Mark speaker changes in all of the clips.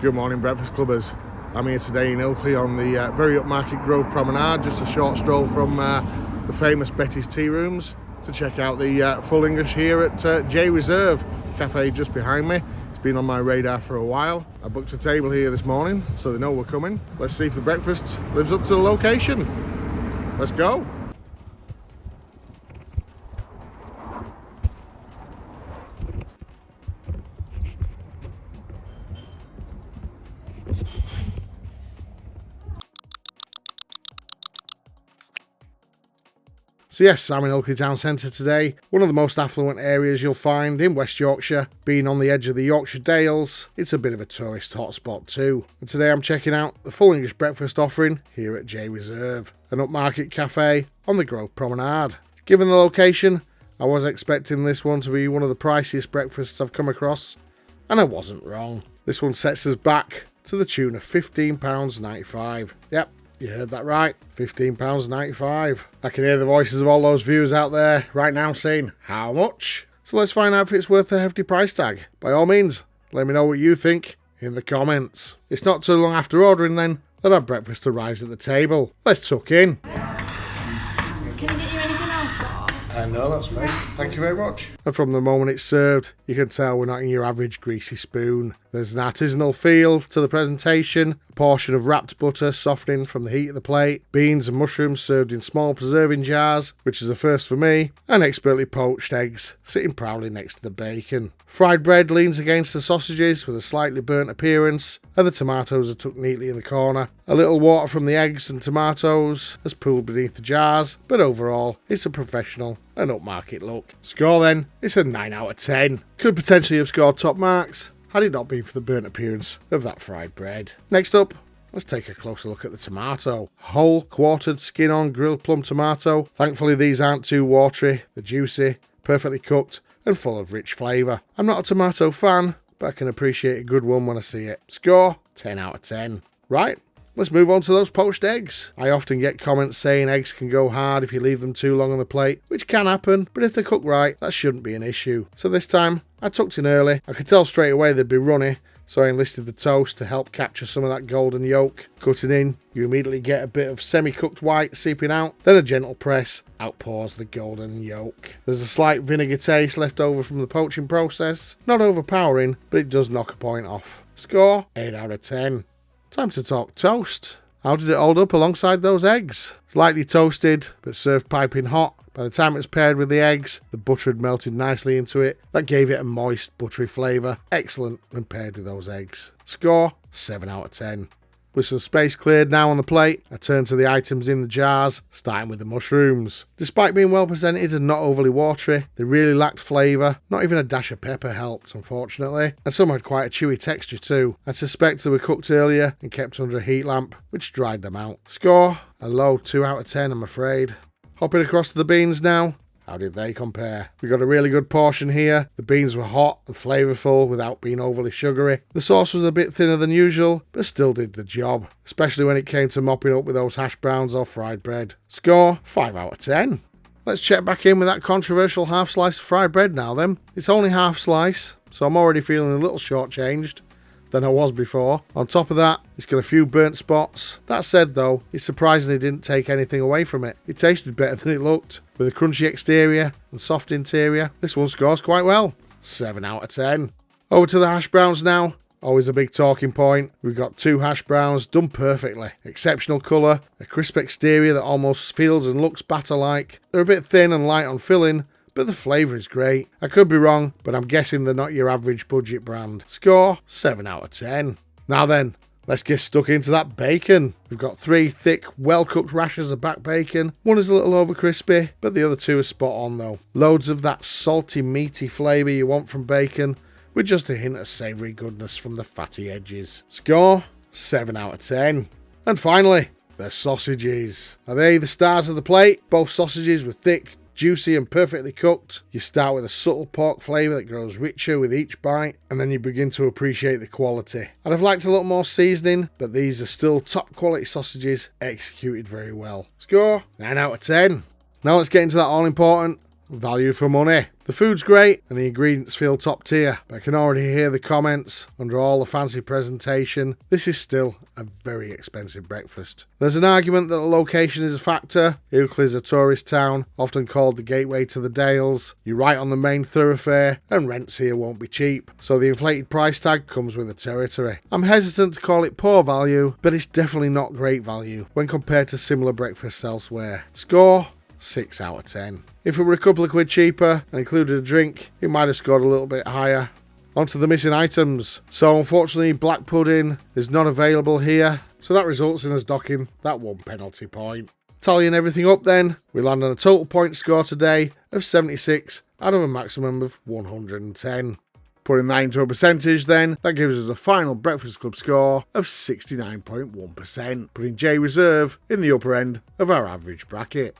Speaker 1: Good morning, Breakfast Clubbers. I'm here today in Ilkley on the very upmarket Grove Promenade, just a short stroll from the famous Betty's Tea Rooms to check out the full English here at J Reserve Café just behind me. It's been on my radar for a while. I booked a table here this morning, so they know we're coming. Let's see if the breakfast lives up to the location. Let's go. So yes, I'm in Ilkley Town Centre today, one of the most affluent areas you'll find in West Yorkshire. Being on the edge of the Yorkshire Dales, it's a bit of a tourist hotspot too. And today I'm checking out the full English breakfast offering here at J Reserve, an upmarket cafe on the Grove Promenade. Given the location, I was expecting this one to be one of the priciest breakfasts I've come across, and I wasn't wrong. This one sets us back to the tune of £15.95. Yep. You heard that right, £15.95. I can hear the voices of all those viewers out there right now saying, how much? So let's find out if it's worth a hefty price tag. By all means, let me know what you think in the comments. It's not too long after ordering then that our breakfast arrives at the table. Let's tuck in.
Speaker 2: Can I get you anything else?
Speaker 1: No, that's me. Thank you very much. And from the moment it's served, you can tell we're not in your average greasy spoon. There's an artisanal feel to the presentation, a portion of wrapped butter softening from the heat of the plate, beans and mushrooms served in small preserving jars, which is a first for me, and expertly poached eggs sitting proudly next to the bacon. Fried bread leans against the sausages with a slightly burnt appearance, and the tomatoes are tucked neatly in the corner. A little water from the eggs and tomatoes has pooled beneath the jars, but overall, it's a professional and upmarket look. Score then, it's a 9 out of 10. Could potentially have scored top marks had it not been for the burnt appearance of that fried bread. Next up, let's take a closer look at the tomato. Whole, quartered, skin-on grilled plum tomato. Thankfully these aren't too watery, they're juicy, perfectly cooked, and full of rich flavour. I'm not a tomato fan, but I can appreciate a good one when I see it. Score, 10 out of 10. Right, let's move on to those poached eggs. I often get comments saying eggs can go hard if you leave them too long on the plate, which can happen, but if they're cooked right, that shouldn't be an issue. So this time, I tucked in early. I could tell straight away they'd be runny, so I enlisted the toast to help capture some of that golden yolk. Cutting in, you immediately get a bit of semi-cooked white seeping out, then a gentle press, out pours the golden yolk. There's a slight vinegar taste left over from the poaching process, not overpowering, but it does knock a point off. Score, 8 out of 10. Time to talk toast. How did it hold up alongside those eggs? Slightly toasted, but served piping hot. By the time it was paired with the eggs, the butter had melted nicely into it. That gave it a moist, buttery flavour. Excellent when paired with those eggs. Score, 7 out of 10. With some space cleared now on the plate, I turn to the items in the jars, starting with the mushrooms. Despite being well presented and not overly watery, they really lacked flavour. Not even a dash of pepper helped, unfortunately. And some had quite a chewy texture too. I suspect they were cooked earlier and kept under a heat lamp, which dried them out. Score, a low 2 out of 10, I'm afraid. Hopping across to the beans now. How did they compare? We got a really good portion here. The beans were hot and flavourful without being overly sugary. The sauce was a bit thinner than usual, but still did the job, especially when it came to mopping up with those hash browns or fried bread. Score, 5 out of 10. Let's check back in with that controversial half slice of fried bread now then. It's only half slice, so I'm already feeling a little shortchanged than I was before. On top of that, it's got a few burnt spots. That said though, it surprisingly didn't take anything away from it. It tasted better than it looked. With a crunchy exterior and soft interior, this one scores quite well. 7 out of 10. Over to the hash browns now. Always a big talking point. We've got 2 hash browns done perfectly. Exceptional colour, a crisp exterior that almost feels and looks batter-like. They're a bit thin and light on filling, but the flavour is great. I could be wrong, but I'm guessing they're not your average budget brand. Score, 7 out of 10. Now then, let's get stuck into that bacon. We've got 3 thick, well-cooked rashers of back bacon. One is a little over crispy, but the other 2 are spot on though. Loads of that salty, meaty flavour you want from bacon, with just a hint of savoury goodness from the fatty edges. Score, 7 out of 10. And finally, the sausages. Are they the stars of the plate? Both sausages were thick, juicy and perfectly cooked. You start with a subtle pork flavour that grows richer with each bite, and then you begin to appreciate the quality. I'd have liked a little more seasoning, but these are still top quality sausages executed very well. Score, 9 out of 10. Now let's get into that all important value for money. The food's great and the ingredients feel top tier, but I can already hear the comments under all the fancy presentation. This is still a very expensive breakfast. There's an argument that the location is a factor. Ilkley is a tourist town, often called the gateway to the Dales. You're right on the main thoroughfare and rents here won't be cheap, so the inflated price tag comes with the territory. I'm hesitant to call it poor value, but it's definitely not great value when compared to similar breakfasts elsewhere. Score 6 out of 10. If it were a couple of quid cheaper and included a drink, it might have scored a little bit higher. On to the missing items. So unfortunately, black pudding is not available here, so that results in us docking that 1 penalty point. Tallying everything up then, we land on a total point score today of 76 out of a maximum of 110. Putting that into a percentage then, that gives us a final Breakfast Club score of 69.1%, putting J Reserve in the upper end of our average bracket.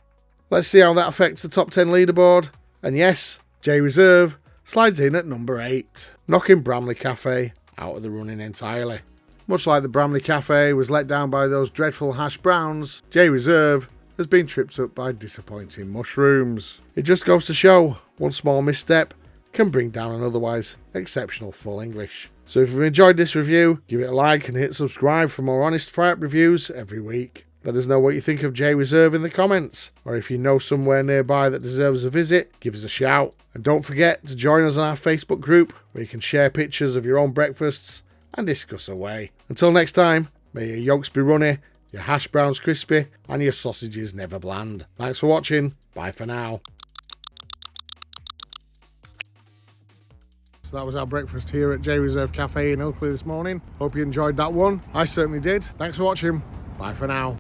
Speaker 1: Let's see how that affects the top 10 leaderboard. And yes, J Reserve slides in at number 8, knocking Bramley Café out of the running entirely. Much like the Bramley Café was let down by those dreadful hash browns, J Reserve has been tripped up by disappointing mushrooms. It just goes to show, one small misstep can bring down an otherwise exceptional full English. So if you've enjoyed this review, give it a like and hit subscribe for more honest fry-up reviews every week. Let us know what you think of J Reserve in the comments, or if you know somewhere nearby that deserves a visit, give us a shout. And don't forget to join us on our Facebook group, where you can share pictures of your own breakfasts and discuss away. Until next time, may your yolks be runny, your hash browns crispy, and your sausages never bland. Thanks for watching. Bye for now. So that was our breakfast here at J Reserve Café in Ilkley this morning. Hope you enjoyed that one. I certainly did. Thanks for watching. Bye for now.